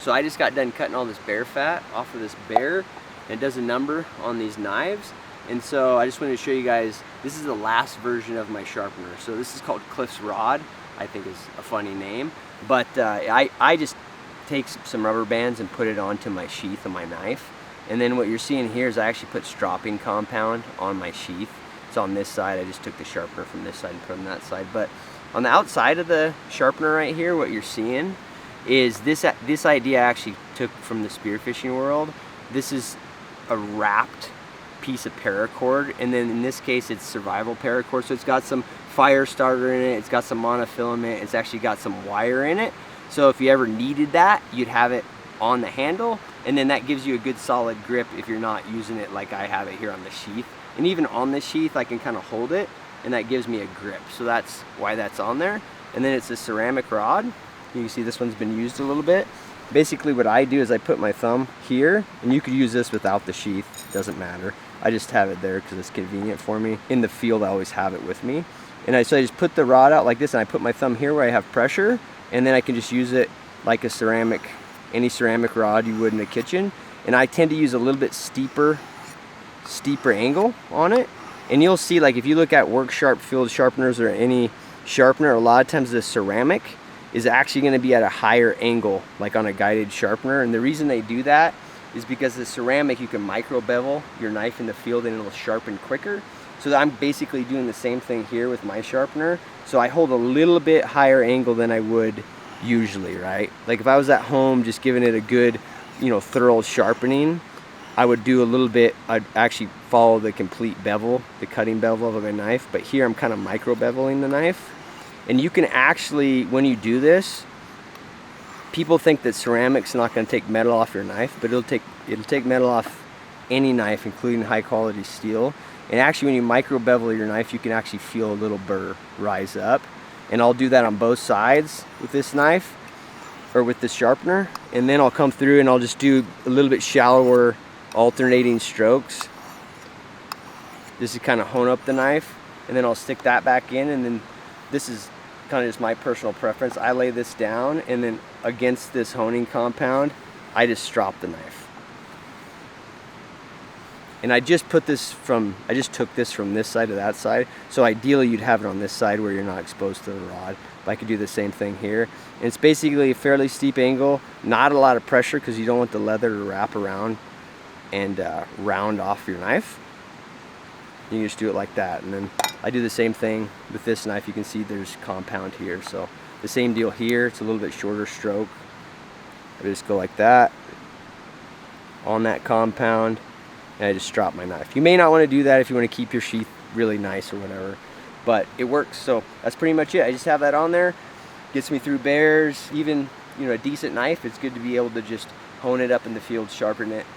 So I just got done cutting all this bear fat off of this bear, and it does a number on these knives. And so I just wanted to show you guys, this is the last version of my sharpener. So this is called Cliff's Rod, I think is a funny name. But I just take some rubber bands and put it onto my sheath of my knife. And then what you're seeing here is I actually put stropping compound on my sheath. It's on this side. I just took the sharpener from this side and put it on that side. But on the outside of the sharpener right here, what you're seeing is this idea I actually took from the spearfishing world. This is a wrapped piece of paracord, and then in this case it's survival paracord, so it's got some fire starter in it, it's got some monofilament, it's actually got some wire in it, so if you ever needed that, you'd have it on the handle, and then that gives you a good solid grip if you're not using it like I have it here on the sheath. And even on the sheath I can kind of hold it, and that gives me a grip, so that's why that's on there. And then it's a ceramic rod. You can see this one's been used a little bit. Basically what I do is I put my thumb here, and you could use this without the sheath, doesn't matter. I just have it there because it's convenient for me. In the field I always have it with me. And so I just put the rod out like this, and I put my thumb here where I have pressure, and then I can just use it like a ceramic, any ceramic rod you would in the kitchen. And I tend to use a little bit steeper angle on it. And you'll see, like if you look at work sharp field sharpeners or any sharpener, a lot of times the ceramic is actually going to be at a higher angle, like on a guided sharpener. And the reason they do that is because the ceramic, you can micro bevel your knife in the field and it'll sharpen quicker. So I'm basically doing the same thing here with my sharpener. So I hold a little bit higher angle than I would usually, right? Like if I was at home just giving it a good, thorough sharpening, I would do a little bit, I'd actually follow the complete bevel, the cutting bevel of a knife. But here I'm kind of micro beveling the knife. And you can actually, when you do this, people think that ceramic's not going to take metal off your knife, but it'll take metal off any knife, including high quality steel. And actually when you micro bevel your knife, you can actually feel a little burr rise up. And I'll do that on both sides with this knife, or with this sharpener. And then I'll come through and I'll just do a little bit shallower alternating strokes. This is kind of hone up the knife, and then I'll stick that back in, and then this is kind of just my personal preference. I lay this down, and then against this honing compound, I just strop the knife. And I just took this from this side to that side. So ideally you'd have it on this side where you're not exposed to the rod. But I could do the same thing here. And it's basically a fairly steep angle, not a lot of pressure because you don't want the leather to wrap around and round off your knife. You can just do it like that. And then I do the same thing with this knife. You can see there's compound here. So the same deal here. It's a little bit shorter stroke. I just go like that on that compound, and I just drop my knife. You may not want to do that if you want to keep your sheath really nice or whatever, but it works. So that's pretty much it. I just have that on there. Gets me through bears. Even a decent knife, it's good to be able to just hone it up in the field, sharpen it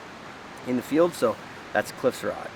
in the field. So that's Cliff's Rod.